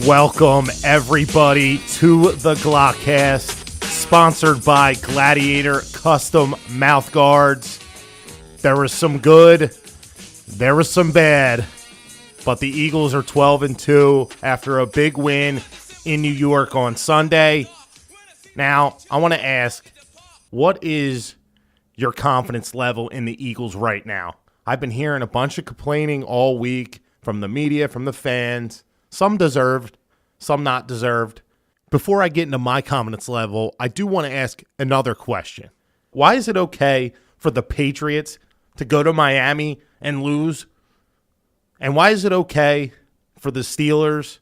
Welcome, everybody, to the Glockcast, sponsored by Gladiator Custom Mouth Guards. There was some good, there was some bad, but the Eagles are 12-2 after a big win in New York on Sunday. Now, I want to ask, what is your confidence level in the Eagles right now? I've been hearing a bunch of complaining all week from the media, from the fans. Some deserved, some not deserved. Before I get into my confidence level, I do want to ask another question. Why is it okay for the Patriots to go to Miami and lose? And why is it okay for the Steelers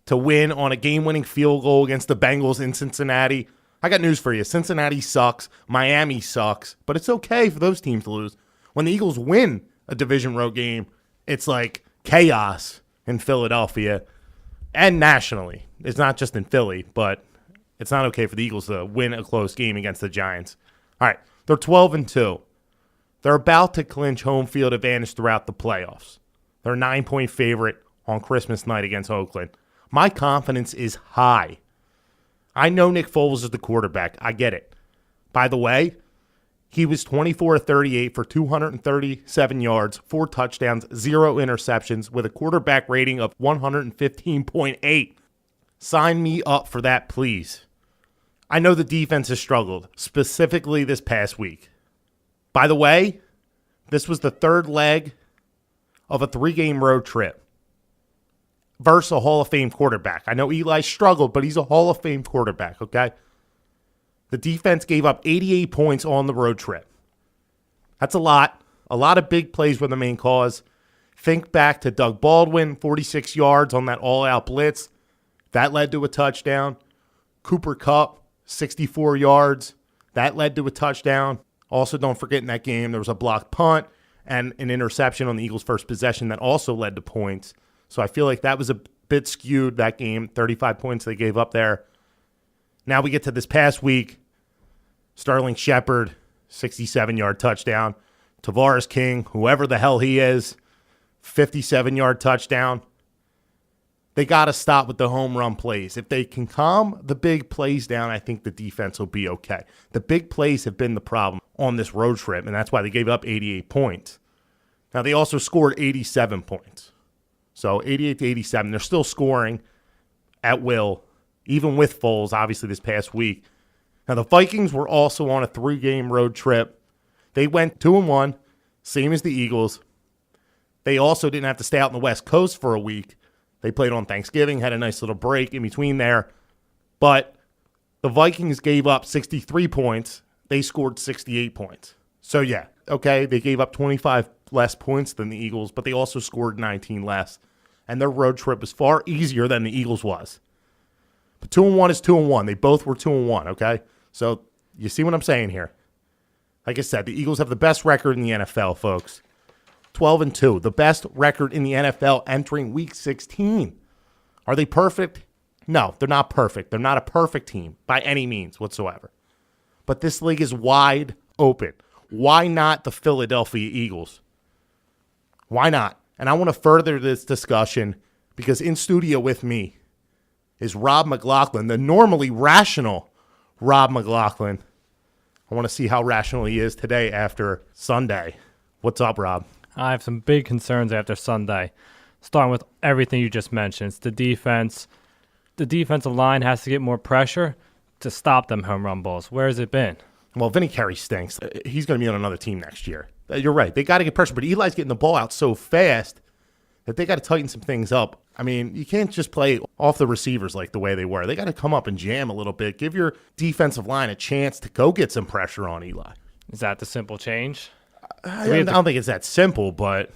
to win on a game-winning field goal against the Bengals in Cincinnati? I got news for you. Cincinnati sucks. Miami sucks. But it's okay for those teams to lose. When the Eagles win a division road game, it's like chaos in Philadelphia and nationally. It's not just in Philly, but it's not okay for the Eagles to win a close game against the Giants. All right, they're 12-2. They're about to clinch home field advantage throughout the playoffs. They're a 9-point favorite on Christmas night against Oakland. My confidence is high. I know Nick Foles is the quarterback. I get it. By the way, he was 24-38 for 237 yards, 4 touchdowns, 0 interceptions, with a quarterback rating of 115.8. Sign me up for that, please. I know the defense has struggled, specifically this past week. By the way, this was the third leg of a 3-game road trip versus a Hall of Fame quarterback. I know Eli struggled, but he's a Hall of Fame quarterback, okay? The defense gave up 88 points on the road trip. That's a lot. A lot of big plays were the main cause. Think back to Doug Baldwin, 46 yards on that all-out blitz. That led to a touchdown. Cooper Kupp, 64 yards. That led to a touchdown. Also, don't forget in that game, there was a blocked punt and an interception on the Eagles' first possession that also led to points. So I feel like that was a bit skewed, that game. 35 points they gave up there. Now we get to this past week. Sterling Shepard, 67-yard touchdown. Tavares King, whoever the hell he is, 57-yard touchdown. They got to stop with the home run plays. If they can calm the big plays down, I think the defense will be okay. The big plays have been the problem on this road trip, and that's why they gave up 88 points. Now, they also scored 87 points. So 88-87. They're still scoring at will, even with Foles, obviously, this past week. Now, the Vikings were also on a 3-game road trip. They went 2-1, same as the Eagles. They also didn't have to stay out on the West Coast for a week. They played on Thanksgiving, had a nice little break in between there. But the Vikings gave up 63 points. They scored 68 points. So, yeah, okay, they gave up 25 less points than the Eagles, but they also scored 19 less. And their road trip was far easier than the Eagles was. But 2-1 is 2-1. They both were 2-1, okay? So you see what I'm saying here. Like I said, the Eagles have the best record in the NFL, folks. 12-2, the best record in the NFL entering Week 16. Are they perfect? No, they're not perfect. They're not a perfect team by any means whatsoever. But this league is wide open. Why not the Philadelphia Eagles? Why not? And I want to further this discussion because in studio with me is Rob McLaughlin, the normally rational Rob McLaughlin. I want to see how rational he is today after Sunday. What's up, Rob? I have some big concerns after Sunday, starting with everything you just mentioned. It's the defense. The defensive line has to get more pressure to stop them home run balls. Where has it been? Well, Vinny Curry stinks. He's going to be on another team next year. You're right. They got to get pressure, but Eli's getting the ball out so fast that they got to tighten some things up. I mean, you can't just play off the receivers like the way they were. They got to come up and jam a little bit. Give your defensive line a chance to go get some pressure on Eli. Is that the simple change? I don't think it's that simple, but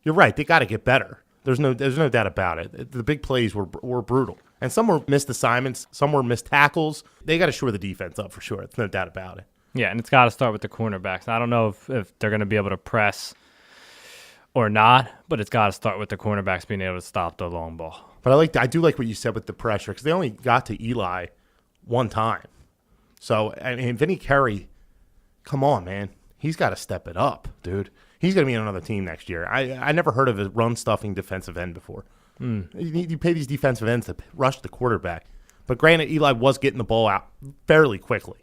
you're right. They got to get better. There's no doubt about it. The big plays were brutal. And some were missed assignments. Some were missed tackles. They got to shore the defense up for sure. There's no doubt about it. Yeah, and it's got to start with the cornerbacks. I don't know if they're going to be able to press or not, but it's got to start with the cornerbacks being able to stop the long ball. But I do like what you said with the pressure because they only got to Eli one time. So, I mean, Vinny Curry, come on, man. He's got to step it up, dude. He's going to be on another team next year. I never heard of a run-stuffing defensive end before. You pay these defensive ends to rush the quarterback. But granted, Eli was getting the ball out fairly quickly.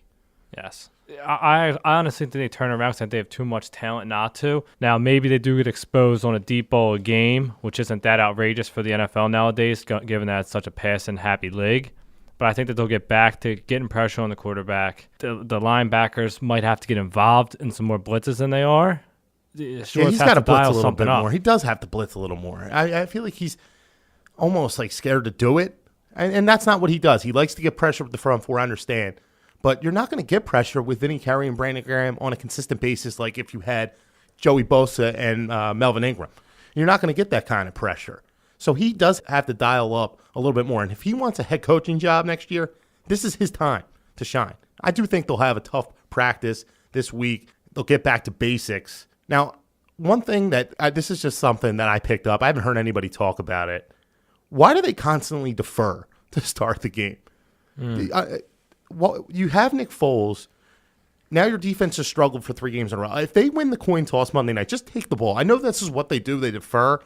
Yes. I honestly think they turn around because they have too much talent not to. Now, maybe they do get exposed on a deep ball a game, which isn't that outrageous for the NFL nowadays, given that it's such a pass-and-happy league. But I think that they'll get back to getting pressure on the quarterback. The linebackers might have to get involved in some more blitzes than they are. He's got to blitz a little bit more. He does have to blitz a little more. I feel like he's almost like scared to do it. And that's not what he does. He likes to get pressure with the front four, I understand. But you're not going to get pressure with Vinny Curry and Brandon Graham on a consistent basis like if you had Joey Bosa and Melvin Ingram. You're not going to get that kind of pressure. So he does have to dial up a little bit more. And if he wants a head coaching job next year, this is his time to shine. I do think they'll have a tough practice this week. They'll get back to basics. Now, one thing that this is just something that I picked up. I haven't heard anybody talk about it. Why do they constantly defer to start the game? Well, you have Nick Foles. Now your defense has struggled for 3 games in a row. If they win the coin toss Monday night, just take the ball. I know this is what they do. They defer.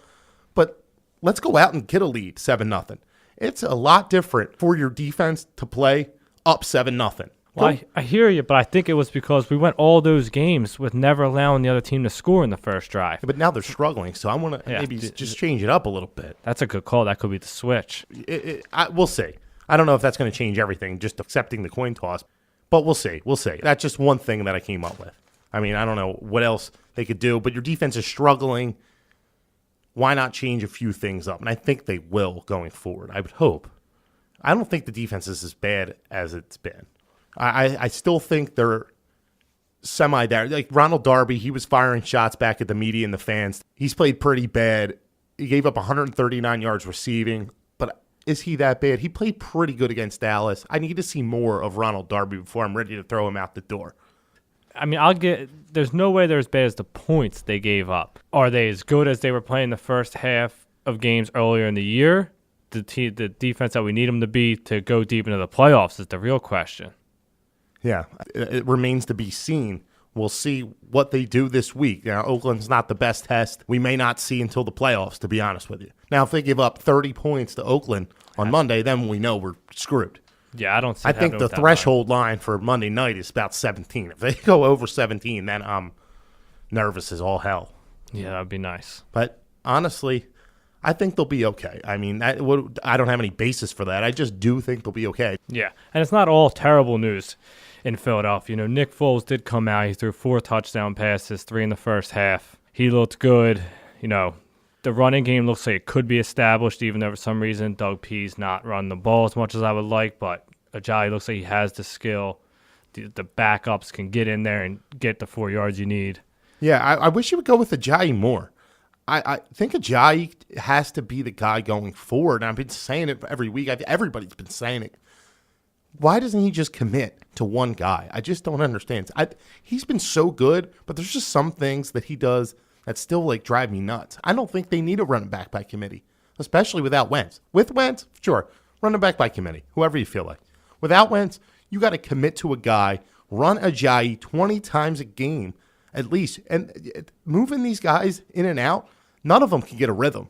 But let's go out and get a lead, 7-0. It's a lot different for your defense to play up 7-0. Well, I hear you, but I think it was because we went all those games with never allowing the other team to score in the first drive. But now they're struggling, so I want to maybe just change it up a little bit. That's a good call. That could be the switch. We'll see. I don't know if that's going to change everything, just accepting the coin toss. But we'll see. We'll see. That's just one thing that I came up with. I mean, I don't know what else they could do, but your defense is struggling. Why not change a few things up? And I think they will going forward. I would hope. I don't think the defense is as bad as it's been. I still think they're semi there. Like Ronald Darby, he was firing shots back at the media and the fans. He's played pretty bad. He gave up 139 yards receiving. But is he that bad? He played pretty good against Dallas. I need to see more of Ronald Darby before I'm ready to throw him out the door. I mean, there's no way they're as bad as the points they gave up. Are they as good as they were playing the first half of games earlier in the year? The defense that we need them to be to go deep into the playoffs is the real question. Yeah, it remains to be seen. We'll see what they do this week. Now, Oakland's not the best test. We may not see until the playoffs, to be honest with you. Now, if they give up 30 points to Oakland on Monday, then we know we're screwed. Yeah, I don't see. I think the threshold line for Monday night is about 17. If they go over 17, then I'm nervous as all hell. Yeah, that would be nice. But honestly, I think they'll be okay. I mean, I don't have any basis for that. I just do think they'll be okay. Yeah, and it's not all terrible news in Philadelphia. You know, Nick Foles did come out. He threw 4 touchdown passes, 3 in the first half. He looked good. You know, the running game looks like it could be established, even though for some reason Doug P's not running the ball as much as I would like. But Ajayi looks like he has the skill. The backups can get in there and get the 4 yards you need. Yeah, I wish you would go with Ajayi more. I think Ajayi has to be the guy going forward. And I've been saying it every week. Everybody's been saying it. Why doesn't he just commit to one guy? I just don't understand. He's been so good, but there's just some things that he does that still like drive me nuts. I don't think they need a running back by committee, especially without Wentz. With Wentz, sure, running back by committee, whoever you feel like. Without Wentz, you got to commit to a guy, run Ajayi 20 times a game at least, and moving these guys in and out, none of them can get a rhythm.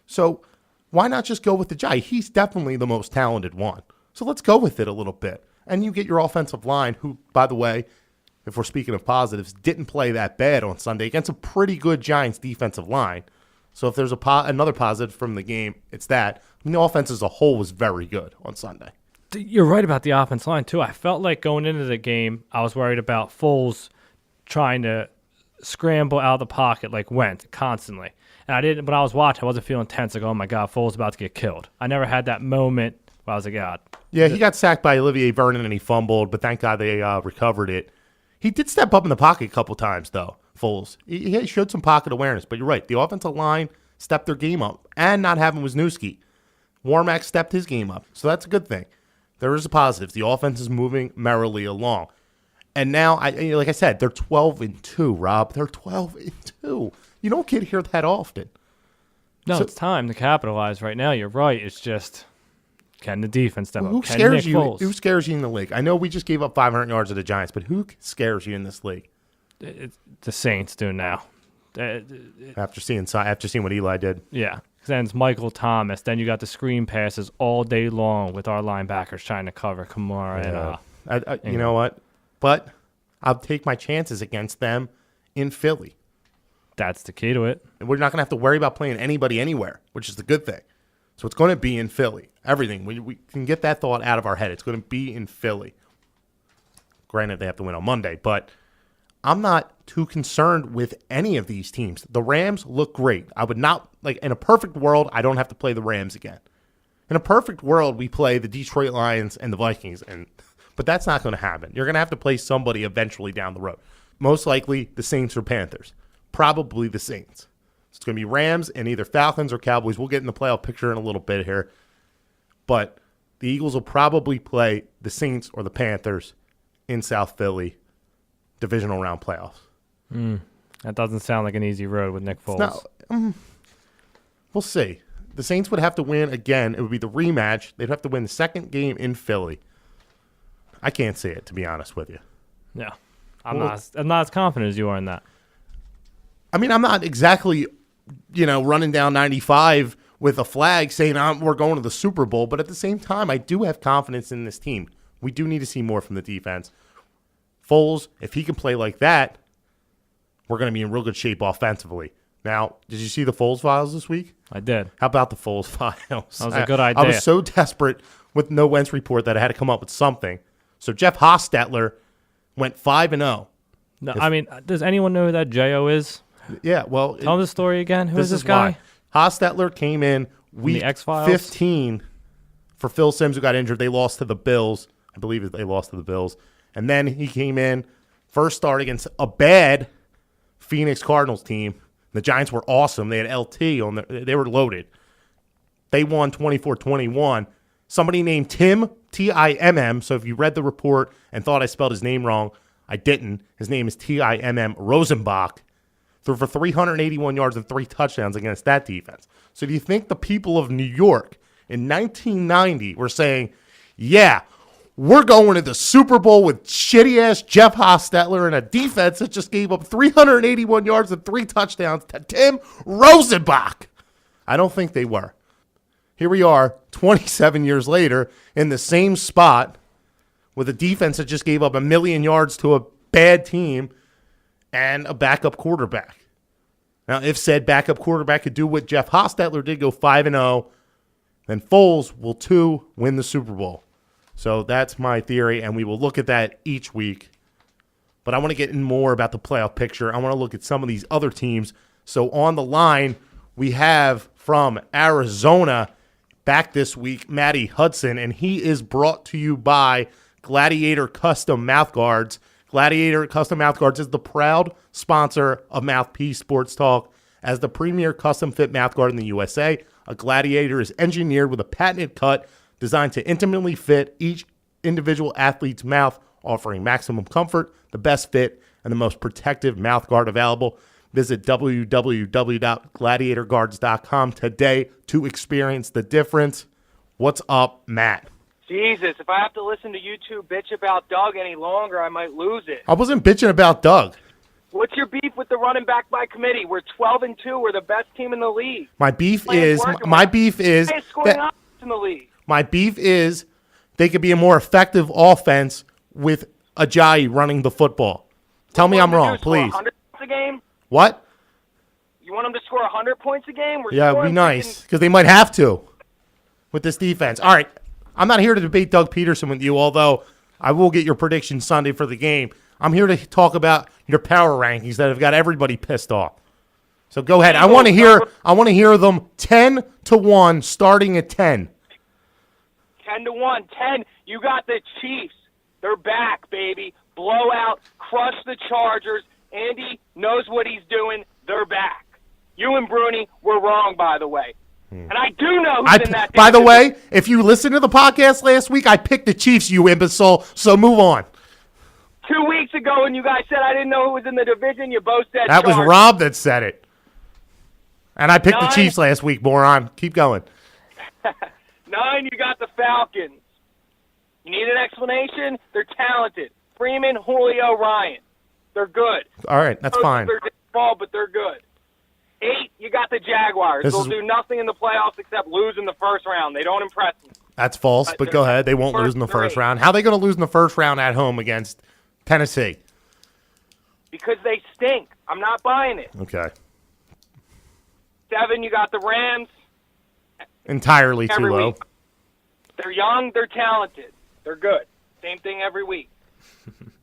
So why not just go with Ajayi? He's definitely the most talented one. So let's go with it a little bit. And you get your offensive line, who, by the way, if we're speaking of positives, didn't play that bad on Sunday against a pretty good Giants defensive line. So if there's another positive from the game, it's that. I mean, the offense as a whole was very good on Sunday. You're right about the offense line, too. I felt like going into the game, I was worried about Foles trying to scramble out of the pocket like Wentz constantly. And I didn't, when I was watching, I wasn't feeling tense, like, oh my God, Foles is about to get killed. I never had that moment where I was like, God. Yeah, he got sacked by Olivier Vernon and he fumbled, but thank God they recovered it. He did step up in the pocket a couple times, though, Foles. He showed some pocket awareness, but you're right. The offensive line stepped their game up, and not having Wisniewski. Warmack stepped his game up, so that's a good thing. There is a positive. The offense is moving merrily along. And now, like I said, they're 12-2, Rob. They're 12-2. You don't get here that often. No, so, it's time to capitalize right now. You're right. It's just, can the defense step up? Who scares you in the league? I know we just gave up 500 yards to the Giants, but who scares you in this league? The Saints do now. After seeing what Eli did. Yeah. Then it's Michael Thomas. Then you got the screen passes all day long with our linebackers trying to cover Kamara. You know what? But I'll take my chances against them in Philly. That's the key to it. And we're not going to have to worry about playing anybody anywhere, which is the good thing. So it's going to be in Philly. Everything. We can get that thought out of our head. It's going to be in Philly. Granted, they have to win on Monday, but I'm not too concerned with any of these teams. The Rams look great. I would not, in a perfect world, I don't have to play the Rams again. In a perfect world, we play the Detroit Lions and the Vikings, but that's not going to happen. You're going to have to play somebody eventually down the road. Most likely, the Saints or Panthers. Probably the Saints. It's going to be Rams and either Falcons or Cowboys. We'll get in the playoff picture in a little bit here. But the Eagles will probably play the Saints or the Panthers in South Philly, divisional round playoffs. That doesn't sound like an easy road with Nick Foles. No, we'll see. The Saints would have to win again. It would be the rematch. They'd have to win the second game in Philly. I can't see it, to be honest with you. Yeah. I'm not as confident as you are in that. I mean, I'm not exactly, running down 95 with a flag saying we're going to the Super Bowl, but at the same time, I do have confidence in this team. We do need to see more from the defense. Foles, if he can play like that, we're going to be in real good shape offensively. Now, did you see the Foles files this week? I did. How about the Foles files? That was a good idea. I was so desperate with no Wentz report that I had to come up with something. So Jeff Hostetler went 5-0. No, does anyone know who that J.O. is? Yeah, well. Tell me the story again. Who is this guy? Hostetler came in week 15 for Phil Simms, who got injured. They lost to the Bills. I believe they lost to the Bills. And then he came in, first start against a bad Phoenix Cardinals team. The Giants were awesome. They had LT on they were loaded. They won 24-21. Somebody named Tim, Timm. So if you read the report and thought I spelled his name wrong, I didn't. His name is Timm Rosenbach. Threw for 381 yards and 3 touchdowns against that defense. So do you think the people of New York in 1990 were saying, yeah, we're going to the Super Bowl with shitty-ass Jeff Hostetler and a defense that just gave up 381 yards and 3 touchdowns to Tim Rosenbach? I don't think they were. Here we are, 27 years later, in the same spot with a defense that just gave up 1 million yards to a bad team and a backup quarterback. Now, if said backup quarterback could do what Jeff Hostetler did, go 5-0, then Foles will, too, win the Super Bowl. So that's my theory, and we will look at that each week. But I want to get in more about the playoff picture. I want to look at some of these other teams. So on the line, we have from Arizona back this week, Matty Hudson, and he is brought to you by Gladiator Custom Mouthguards. Gladiator Custom Mouthguards is the proud sponsor of Mouthpiece Sports Talk. As the premier custom fit mouthguard in the USA, a Gladiator is engineered with a patented cut designed to intimately fit each individual athlete's mouth, offering maximum comfort, the best fit, and the most protective mouthguard available. Visit www.gladiatorguards.com today to experience the difference. What's up, Matt? Jesus, if I have to listen to you two bitch about Doug any longer, I might lose it. I wasn't bitching about Doug. What's your beef with the running back by committee? We're 12-2. We're the best team in the league. My beef is that in the league. My beef is they could be a more effective offense with Ajayi running the football. Tell me I'm wrong, please. 100 points a game? What? You want them to score 100 points a game? Yeah, it'd be nice because they might have to with this defense. All right, I'm not here to debate Doug Peterson with you, although I will get your prediction Sunday for the game. I'm here to talk about your power rankings that have got everybody pissed off. So go ahead. I want to hear them 10-1 starting at 10. 10-1. 10. You got the Chiefs. They're back, baby. Blowout. Crush the Chargers. Andy knows what he's doing. They're back. You and Bruni were wrong, by the way. And I do know who's in that. By the way, if you listened to the podcast last week, I picked the Chiefs, you imbecile. So move on. 2 weeks ago when you guys said I didn't know who was in the division, you both said that Chargers. was Rob that said it. And I picked the Chiefs last week, moron. Keep going. 9, you got the Falcons. You need an explanation? They're talented. Freeman, Julio, Ryan. They're good. All right, that's fine. They're small, but they're good. 8, you got the Jaguars. This They'll is- do nothing in the playoffs except lose in the first round. They don't impress me. That's false, but go ahead. They won't lose in the first round. How are they going to lose in the first round at home against Tennessee? Because they stink. I'm not buying it. Okay. 7, you got the Rams. Entirely too Every low. week. They're young. They're talented. They're good. Same thing every week.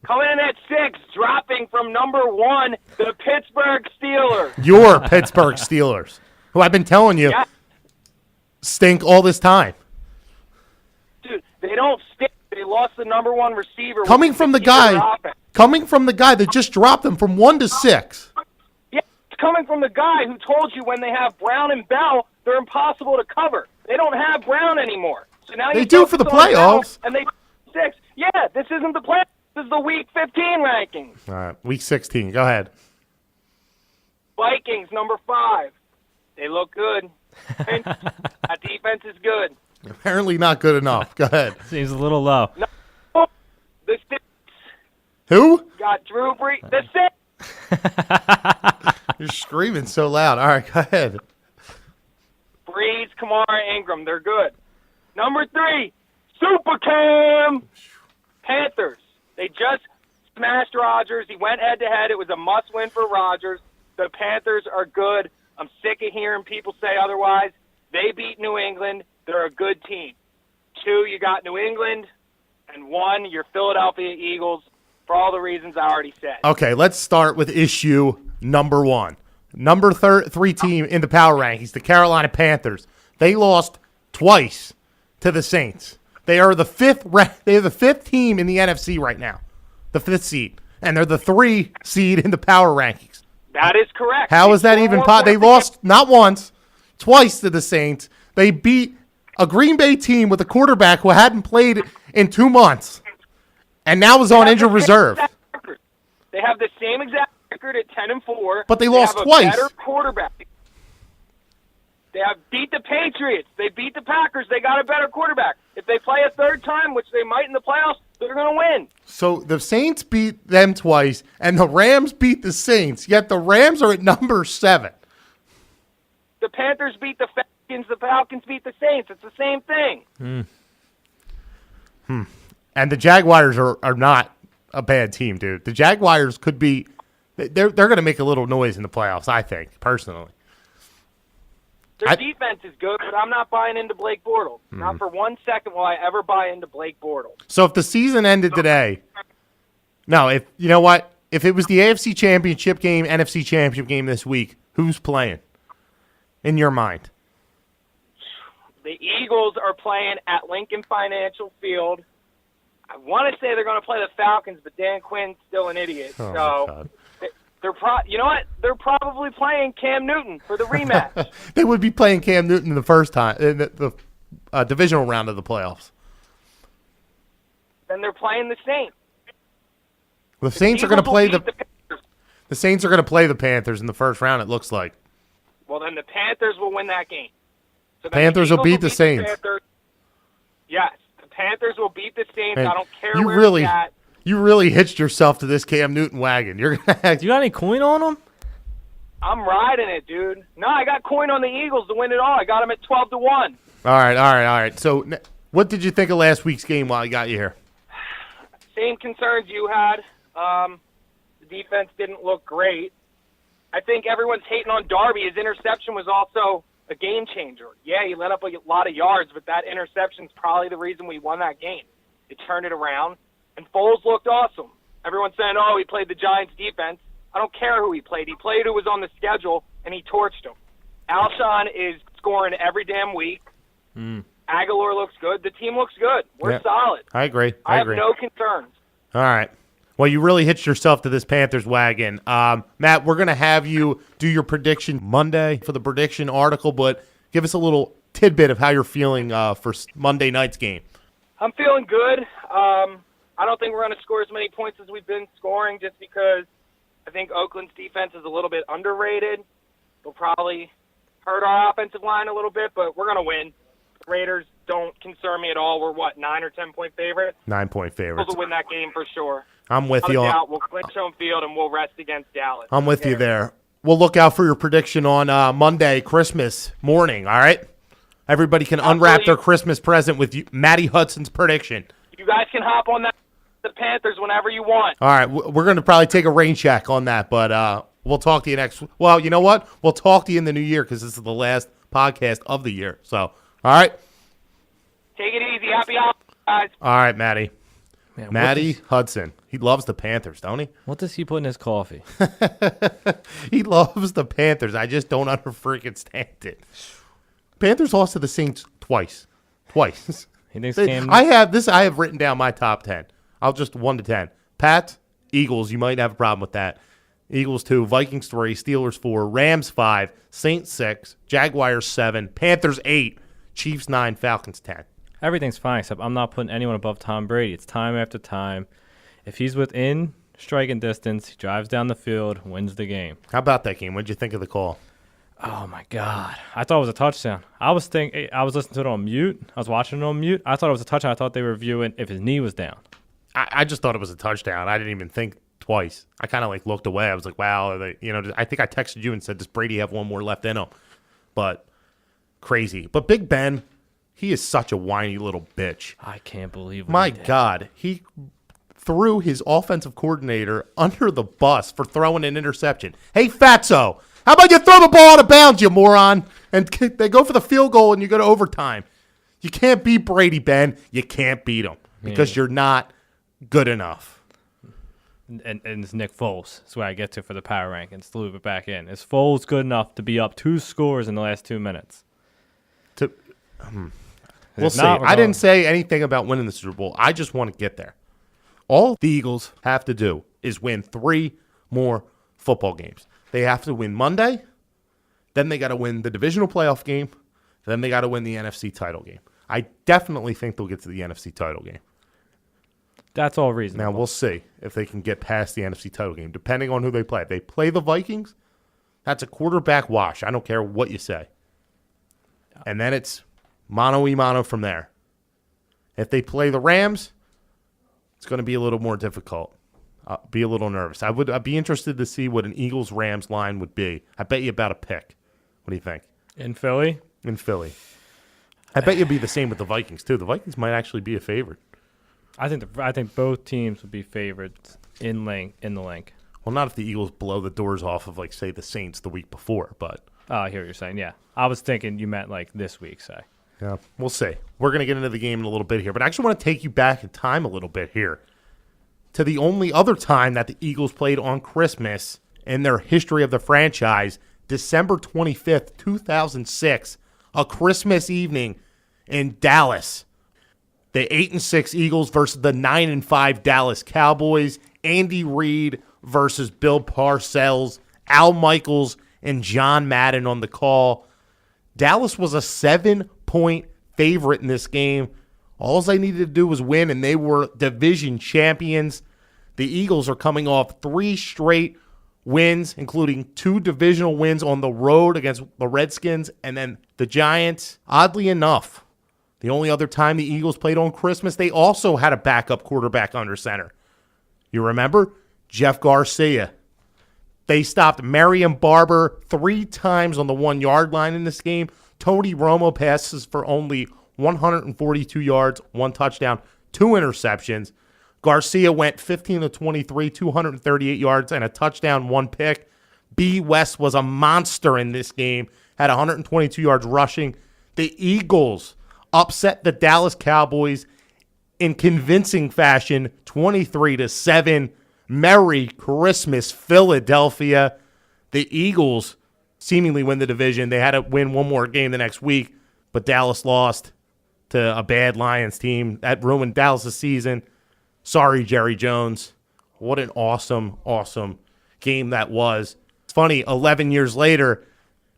Coming in at 6, dropping from number 1, the Pittsburgh Steelers. Your Pittsburgh Steelers, who I've been telling you Yeah. stink all this time. Dude, they don't stink. They lost the number 1 receiver. Coming which is from the key to their guy, offense. that just dropped them from 1 to 6. Yeah, it's coming from the guy who told you when they have Brown and Bell, they're impossible to cover. They don't have Brown anymore. So now They you do for the focus on Bell, playoffs. And they 6. Yeah, this isn't the playoffs. This is the Week 15 rankings. All right, week 16. Go ahead. Vikings, number 5. They look good. That defense is good. Apparently not good enough. Go ahead. Seems a little low. No, the Saints Who? got Drew Brees. The Saints. You're screaming so loud. All right, go ahead. Breeze, Kamara, Ingram. They're good. Number 3, Super Cam. Panthers. They just smashed Rodgers. He went head-to-head. It was a must-win for Rodgers. The Panthers are good. I'm sick of hearing people say otherwise. They beat New England. They're a good team. 2, you got New England. And 1, your Philadelphia Eagles, for all the reasons I already said. Okay, let's start with issue number 1. Number 3 team in the power rankings, the Carolina Panthers. They lost twice to the Saints. They are the 5th team in the NFC right now, the 5th seed, and they're the 3 seed in the power rankings. That is correct. How is that even possible? They lost not once, twice to the Saints. They beat a Green Bay team with a quarterback who hadn't played in 2 months, and now is on injured reserve. They have the same exact record at 10-4, But they lost have twice. A better quarterback. They have beat the Patriots. They beat the Packers. They got a better quarterback. If they play a third time, which they might in the playoffs, they're going to win. So the Saints beat them twice, and the Rams beat the Saints, yet the Rams are at number 7. The Panthers beat the Falcons. The Falcons beat the Saints. It's the same thing. And the Jaguars are not a bad team, dude. The Jaguars could be they're going to make a little noise in the playoffs, I think, personally. Their defense is good, but I'm not buying into Blake Bortles. Not for 1 second will I ever buy into Blake Bortles. So if the season ended today, if you know what? If it was the AFC Championship game, NFC Championship game this week, who's playing in your mind? The Eagles are playing at Lincoln Financial Field. I want to say they're going to play the Falcons, but Dan Quinn's still an idiot. Oh, my So God. you know what? They're probably playing Cam Newton for the rematch. They would be playing Cam Newton in the first time in the divisional round of the playoffs. Then they're playing the Saints. The Saints are going to Eagles play will beat Panthers. the Saints are going to play the Panthers in the first round. It looks like. Well, then the Panthers will win that game. So then Panthers the will Eagles beat the Saints. Panthers. Yes, the Panthers will beat the Saints. Man, I don't care you where really- it's at. You really hitched yourself to this Cam Newton wagon. You're going to You got any coin on him? I'm riding it, dude. No, I got coin on the Eagles to win it all. I got them at 12-1. All right. So, what did you think of last week's game while I got you here? Same concerns you had. The defense didn't look great. I think everyone's hating on Darby. His interception was also a game changer. Yeah, he let up a lot of yards, but that interception's probably the reason we won that game. It turned it around, and Foles looked awesome. Everyone's saying, he played the Giants' defense. I don't care who he played. He played who was on the schedule, and he torched him. Alshon is scoring every damn week. Aguilar looks good. The team looks good. We're solid. I agree. I have no concerns. All right. Well, you really hitched yourself to this Panthers wagon. Matt, we're going to have you do your prediction Monday for the prediction article, but give us a little tidbit of how you're feeling for Monday night's game. I'm feeling good. I don't think we're going to score as many points as we've been scoring just because I think Oakland's defense is a little bit underrated. They'll probably hurt our offensive line a little bit, but we're going to win. The Raiders don't concern me at all. We're, 9 or 10-point favorites? 9-point favorites. We'll win that game for sure. I'm with you. We'll clinch home field, and we'll rest against Dallas. I'm with you there. we'll look out for your prediction on Monday, Christmas morning, all right? Everybody can unwrap their Christmas present with Matty Hudson's prediction. You guys can hop on the Panthers whenever you want. All right, we're going to probably take a rain check on that, but we'll talk to you next. Well, you know what? We'll talk to you in the new year because this is the last podcast of the year. So, all right? Take it easy. Happy holidays, guys. All right, Matty. Man, Matty Hudson. He loves the Panthers, don't he? What does he put in his coffee? He loves the Panthers. I just don't freaking stand it. Panthers lost to the Saints twice. He thinks Cam. I have written down my top 10. I'll just 1 to 10. Pats, Eagles, you might have a problem with that. Eagles 2, Vikings 3, Steelers 4, Rams 5, Saints 6, Jaguars 7, Panthers 8, Chiefs 9, Falcons 10. Everything's fine, except I'm not putting anyone above Tom Brady. It's time after time. If he's within striking distance, he drives down the field, wins the game. How about that game? What did you think of the call? Oh, my God. I thought it was a touchdown. I was listening to it on mute. I was watching it on mute. I thought it was a touchdown. I thought they were viewing if his knee was down. I just thought it was a touchdown. I didn't even think twice. I kind of looked away. I was like, wow. I think I texted you and said, does Brady have one more left in him? But crazy. But Big Ben, he is such a whiny little bitch. I can't believe My God. He threw his offensive coordinator under the bus for throwing an interception. Hey, Fatso, how about you throw the ball out of bounds, you moron? And they go for the field goal and you go to overtime. You can't beat Brady, Ben. You can't beat him because you're not good enough. And it's Nick Foles. That's where I get to for the power rankings. To loop it back in. Is Foles good enough to be up 2 scores in the last 2 minutes? We'll see. I didn't say anything about winning the Super Bowl. I just want to get there. All the Eagles have to do is win 3 more football games. They have to win Monday, then they got to win the divisional playoff game, then they got to win the NFC title game. I definitely think they'll get to the NFC title game. That's all reasonable. Now, we'll see if they can get past the NFC title game, depending on who they play. If they play the Vikings, that's a quarterback wash. I don't care what you say. And then it's mano-a-mano from there. If they play the Rams, it's going to be a little more difficult. I'll be a little nervous. I'd be interested to see what an Eagles-Rams line would be. I bet you about a pick. What do you think? In Philly? In Philly. I bet you'd be the same with the Vikings, too. The Vikings might actually be a favorite. I think both teams would be favorites in the link. Well, not if the Eagles blow the doors off of, say, the Saints the week before, but... I hear what you're saying, yeah. I was thinking you meant, this week, say. Yeah, we'll see. We're going to get into the game in a little bit here, but I actually want to take you back in time a little bit here to the only other time that the Eagles played on Christmas in their history of the franchise, December 25th, 2006, a Christmas evening in Dallas. The 8-6 Eagles versus the 9-5 Dallas Cowboys. Andy Reid versus Bill Parcells. Al Michaels and John Madden on the call. Dallas was a 7-point favorite in this game. All they needed to do was win, and they were division champions. The Eagles are coming off 3 straight wins, including 2 divisional wins on the road against the Redskins and then the Giants. Oddly enough, the only other time the Eagles played on Christmas, they also had a backup quarterback under center. You remember? Jeff Garcia. They stopped Marion Barber 3 times on the 1-yard line in this game. Tony Romo passes for only 142 yards, 1 touchdown, 2 interceptions. Garcia went 15 of 23, 238 yards, and a touchdown, 1 pick. B. West was a monster in this game, had 122 yards rushing. The Eagles upset the Dallas Cowboys in convincing fashion, 23-7. Merry Christmas, Philadelphia. The Eagles seemingly win the division. They had to win one more game the next week, but Dallas lost to a bad Lions team. That ruined Dallas' season. Sorry, Jerry Jones. What an awesome, awesome game that was. It's funny, 11 years later,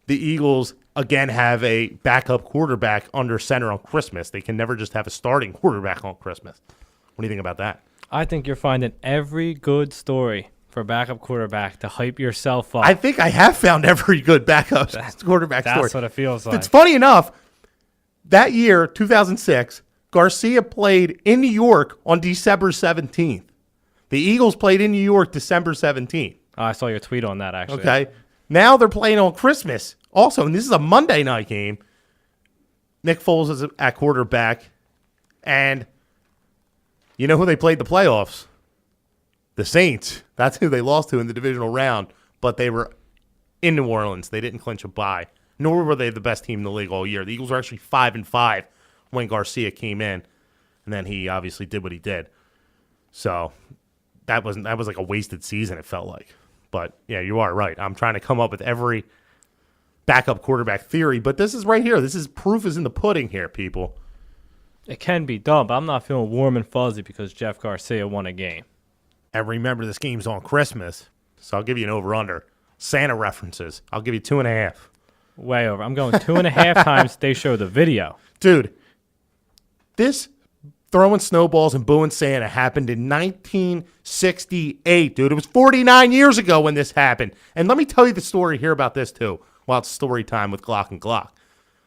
the Eagles again have a backup quarterback under center on Christmas. They can never just have a starting quarterback on Christmas. What do you think about that? I think you're finding every good story for a backup quarterback to hype yourself up. I think I have found every good backup quarterback story. That's what it feels like. It's funny enough, that year, 2006, Garcia played in New York on December 17th. The Eagles played in New York December 17th. Oh, I saw your tweet on that, actually. Okay. Now they're playing on Christmas. Also, and this is a Monday night game. Nick Foles is at quarterback. And you know who they played the playoffs? The Saints. That's who they lost to in the divisional round. But they were in New Orleans. They didn't clinch a bye. Nor were they the best team in the league all year. The Eagles were actually 5-5 when Garcia came in. And then he obviously did what he did. So that was like a wasted season, it felt like. But, yeah, you are right. I'm trying to come up with every backup quarterback theory. But this is right here. This is proof is in the pudding here, people. It can be done, but I'm not feeling warm and fuzzy because Jeff Garcia won a game. And remember, this game's on Christmas. So I'll give you an over-under. Santa references. I'll give you 2.5. Way over. I'm going 2.5 times they show the video. Dude, this throwing snowballs and booing Santa happened in 1968, dude. It was 49 years ago when this happened. And let me tell you the story here about this, too, while it's story time with Glock and Glock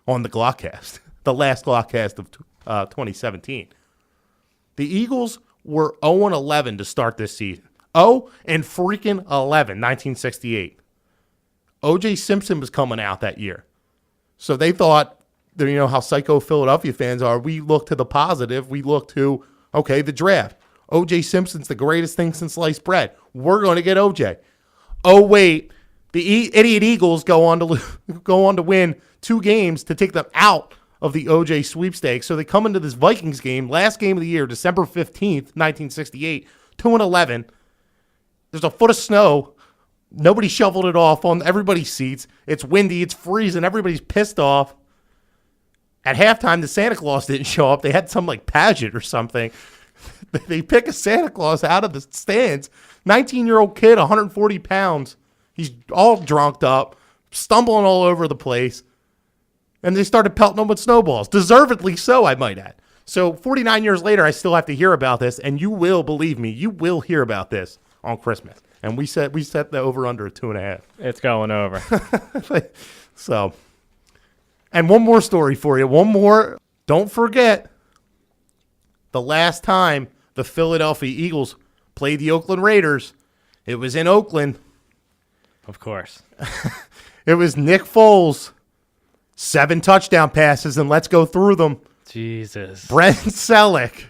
on the Glockcast, the last Glockcast of 2017. The Eagles were 0-11 to start this season. 0-11, 1968. O.J. Simpson was coming out that year. So they thought, you know how psycho Philadelphia fans are, we look to the positive. We look to, okay, the draft. O.J. Simpson's the greatest thing since sliced bread. We're going to get O.J. Oh, wait. The idiot Eagles go on to win 2 games to take them out of the O.J. sweepstakes. So they come into this Vikings game, last game of the year, December 15th, 1968, 2-11. There's a foot of snow. Nobody shoveled it off on everybody's seats. It's windy. It's freezing. Everybody's pissed off. At halftime, the Santa Claus didn't show up. They had some like pageant or something. They pick a Santa Claus out of the stands. 19-year-old kid, 140 pounds. He's all drunked up, stumbling all over the place. And they started pelting him with snowballs. Deservedly so, I might add. So 49 years later, I still have to hear about this. And you will, believe me, you will hear about this on Christmas. And we set the over-under at 2.5. It's going over. So, and one more story for you. One more. Don't forget, the last time the Philadelphia Eagles played the Oakland Raiders, it was in Oakland. Of course. It was Nick Foles, 7 touchdown passes, and let's go through them. Jesus. Brent Selleck.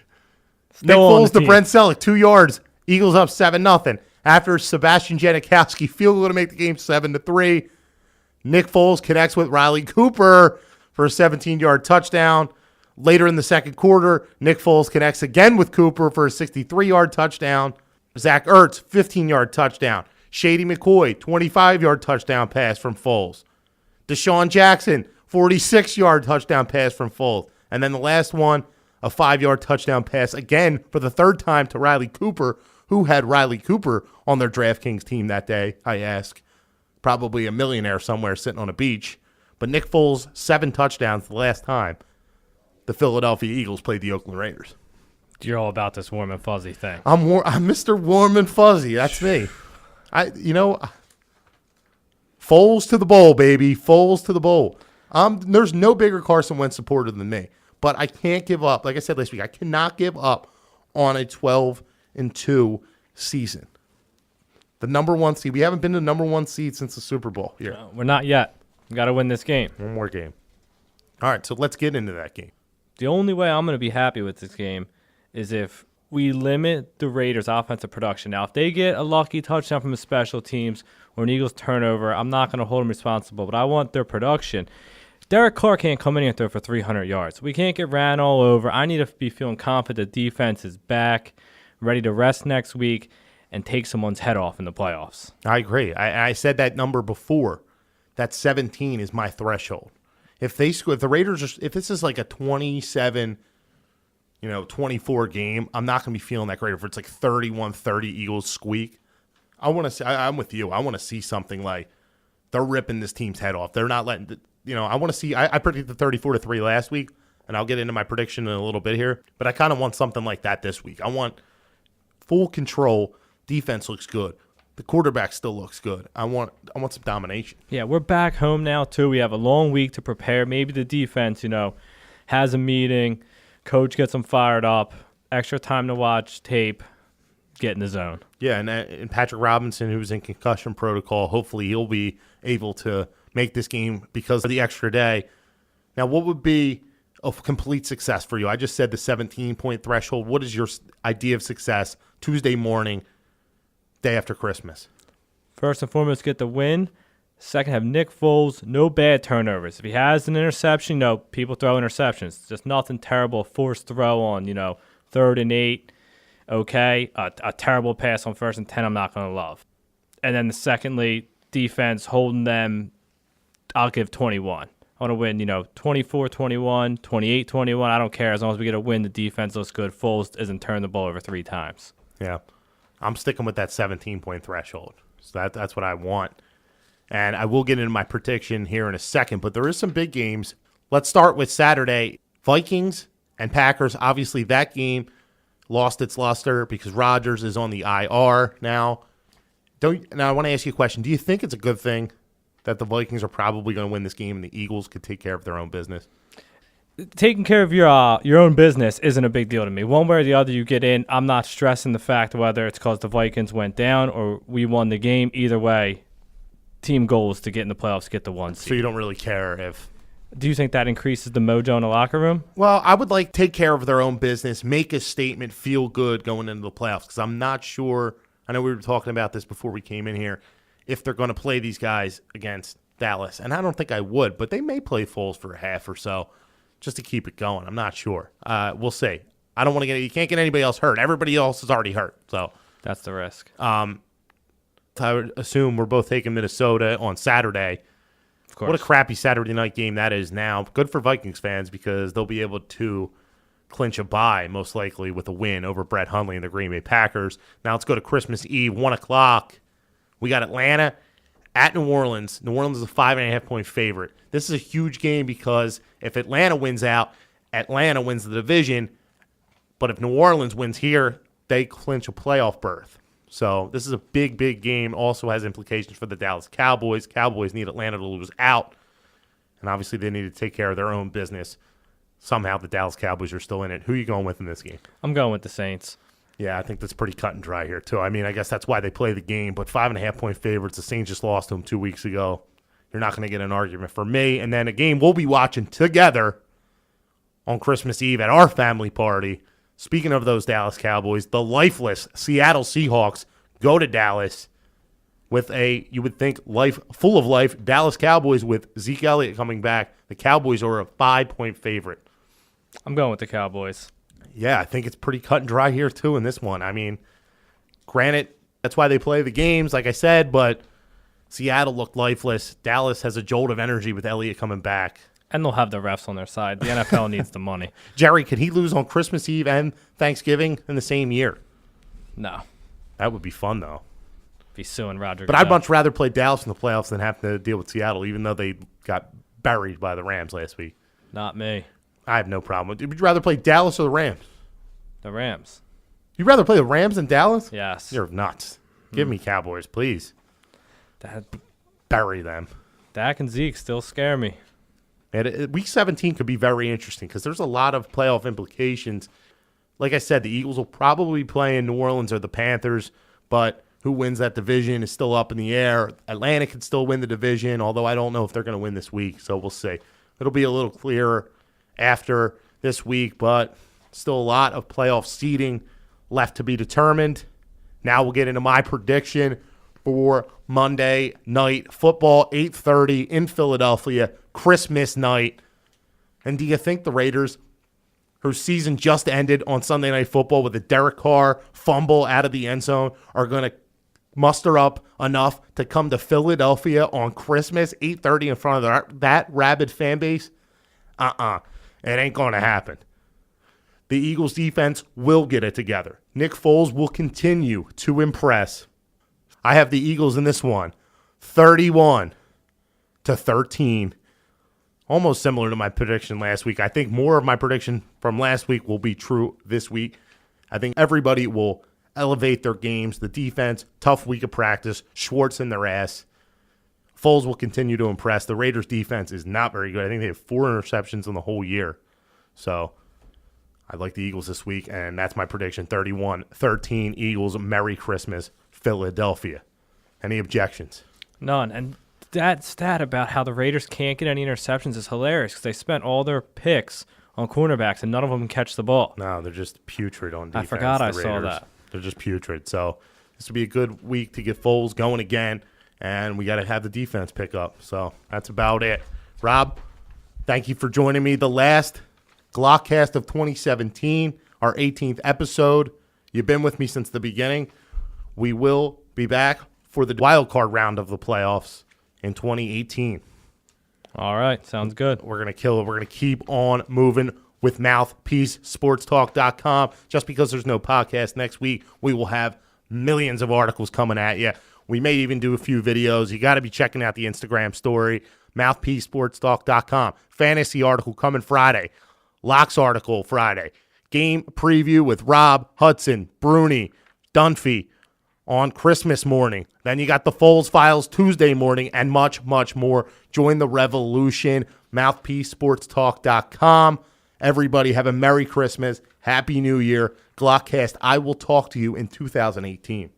Nick Foles to Brent Selleck, 2 yards. Eagles up 7-0. After Sebastian Janikowski field goal to make the game 7-3, Nick Foles connects with Riley Cooper for a 17-yard touchdown. Later in the second quarter, Nick Foles connects again with Cooper for a 63-yard touchdown. Zach Ertz, 15-yard touchdown. Shady McCoy, 25-yard touchdown pass from Foles. Deshaun Jackson, 46-yard touchdown pass from Foles. And then the last one, a 5-yard touchdown pass again for the third time to Riley Cooper. Who had Riley Cooper on their DraftKings team that day, I ask. Probably a millionaire somewhere sitting on a beach. But Nick Foles, 7 touchdowns the last time the Philadelphia Eagles played the Oakland Raiders. You're all about this warm and fuzzy thing. I'm Mr. Warm and Fuzzy. That's me. Foles to the bowl, baby. Foles to the bowl. There's no bigger Carson Wentz supporter than me. But I can't give up. Like I said last week, I cannot give up on a 12-2 season. The number 1 seed. We haven't been the number 1 seed since the Super Bowl here. No, we're not yet. We got to win this game. One more game. All right, so let's get into that game. The only way I'm going to be happy with this game is if we limit the Raiders' offensive production. Now, if they get a lucky touchdown from the special teams or an Eagles turnover, I'm not going to hold them responsible, but I want their production. Derek Carr can't come in here and throw for 300 yards. We can't get ran all over. I need to be feeling confident the defense is back, ready to rest next week, and take someone's head off in the playoffs. I agree. I said that number before. That 17 is my threshold. If the Raiders if this is like a 27, 24 game, I'm not going to be feeling that great. If it's like 31-30 Eagles squeak, I'm with you. I want to see something like they're ripping this team's head off. They're not letting I want to see. I predicted 34-3 last week, and I'll get into my prediction in a little bit here. But I kind of want something like that this week. I want full control. Defense looks good. The quarterback still looks good. I want some domination. Yeah, we're back home now, too. We have a long week to prepare. Maybe the defense, has a meeting. Coach gets them fired up. Extra time to watch tape. get in the zone. Yeah, and Patrick Robinson, who's in concussion protocol, hopefully he'll be able to make this game because of the extra day. Now, what would be a complete success for you? I just said the 17-point threshold. What is your idea of success Tuesday morning, day after Christmas? First and foremost, get the win. Second, have Nick Foles, no bad turnovers. If he has an interception, people throw interceptions. Just nothing terrible, forced throw on, 3rd and 8. Okay, a terrible pass on 1st and 10 I'm not going to love. And then secondly, defense holding them, I'll give 21. I want to win, 24-21, 28-21. I don't care. As long as we get a win, the defense looks good. Foles isn't turning the ball over 3 times. Yeah, I'm sticking with that 17-point threshold. So that's what I want. And I will get into my prediction here in a second, but there is some big games. Let's start with Saturday. Vikings and Packers. Obviously, that game lost its luster because Rodgers is on the IR now. Now, I want to ask you a question. Do you think it's a good thing that the Vikings are probably going to win this game and the Eagles could take care of their own business? Taking care of your own business isn't a big deal to me. One way or the other you get in, I'm not stressing the fact whether it's because the Vikings went down or we won the game. Either way, team goal is to get in the playoffs, get the 1 seed. So you don't really care if... Do you think that increases the mojo in the locker room? Well, I would like take care of their own business, make a statement, feel good going into the playoffs because I'm not sure. I know we were talking about this before we came in here, if they're going to play these guys against Dallas. And I don't think I would, but they may play Foles for a half or so just to keep it going. I'm not sure. We'll see. I don't want to get – you can't get anybody else hurt. Everybody else is already hurt. So that's the risk. I would assume we're both taking Minnesota on Saturday. Of course. What a crappy Saturday night game that is now. Good for Vikings fans because they'll be able to clinch a bye, most likely, with a win over Brett Hundley and the Green Bay Packers. Now let's go to Christmas Eve, 1 o'clock. We got Atlanta at New Orleans. New Orleans is a 5.5-point favorite. This is a huge game because if Atlanta wins out, Atlanta wins the division. But if New Orleans wins here, they clinch a playoff berth. So this is a big, big game. Also has implications for the Dallas Cowboys. Cowboys need Atlanta to lose out. And obviously they need to take care of their own business. Somehow the Dallas Cowboys are still in it. Who are you going with in this game? I'm going with the Saints. Yeah, I think that's pretty cut and dry here, too. I mean, I guess that's why they play the game. But 5.5-point favorites. The Saints just lost to them 2 weeks ago. You're not going to get an argument for me. And then a game we'll be watching together on Christmas Eve at our family party. Speaking of those Dallas Cowboys, the lifeless Seattle Seahawks go to Dallas with a, you would think, full of life, Dallas Cowboys with Zeke Elliott coming back. The Cowboys are a 5-point favorite. I'm going with the Cowboys. Yeah, I think it's pretty cut and dry here, too, in this one. I mean, granted, that's why they play the games, like I said, but Seattle looked lifeless. Dallas has a jolt of energy with Elliott coming back. And they'll have the refs on their side. The NFL needs the money. Jerry, could he lose on Christmas Eve and Thanksgiving in the same year? No. That would be fun, though. Be suing Roger. But I'd much rather play Dallas in the playoffs than have to deal with Seattle, even though they got buried by the Rams last week. Not me. I have no problem. Would you rather play Dallas or the Rams? The Rams. You'd rather play the Rams than Dallas? Yes. You're nuts. Give me Cowboys, please. Bury them. Dak and Zeke still scare me. And Week 17 could be very interesting because there's a lot of playoff implications. Like I said, the Eagles will probably play in New Orleans or the Panthers, but who wins that division is still up in the air. Atlanta could still win the division, although I don't know if they're going to win this week, so we'll see. It'll be a little clearer after this week, but still a lot of playoff seeding left to be determined. Now we'll get into my prediction for Monday Night Football, 8:30 in Philadelphia, Christmas night. And do you think the Raiders, whose season just ended on Sunday Night Football with a Derek Carr fumble out of the end zone, are going to muster up enough to come to Philadelphia on Christmas, 8:30 in front of that rabid fan base? It ain't going to happen. The Eagles defense will get it together. Nick Foles will continue to impress. I have the Eagles in this one, 31-13. Almost similar to my prediction last week. I think more of my prediction from last week will be true this week. I think everybody will elevate their games. The defense, tough week of practice, Schwartz in their ass. Foles will continue to impress. The Raiders' defense is not very good. I think they have 4 interceptions in the whole year. So I like the Eagles this week, and that's my prediction, 31-13 Eagles. Merry Christmas, Philadelphia. Any objections? None. And that stat about how the Raiders can't get any interceptions is hilarious because they spent all their picks on cornerbacks, and none of them catch the ball. No, they're just putrid on defense. I forgot the I saw Raiders. that. They're just putrid. So this will be a good week to get Foles going again, and we got to have the defense pick up. So that's about it. Rob, thank you for joining me. The last Glockcast of 2017, our 18th episode. You've been with me since the beginning. We will be back for the wild card round of the playoffs in 2018. All right. Sounds good. We're going to kill it. We're going to keep on moving with MouthpieceSportsTalk.com. Just because there's no podcast next week, we will have millions of articles coming at you. We may even do a few videos. You got to be checking out the Instagram story, MouthpieceSportsTalk.com. Fantasy article coming Friday. Locks article Friday. Game preview with Rob, Hudson, Bruni, Dunphy on Christmas morning. Then you got the Foles Files Tuesday morning and much, much more. Join the revolution. MouthpieceSportsTalk.com. Everybody have a Merry Christmas. Happy New Year. Glockcast, I will talk to you in 2018.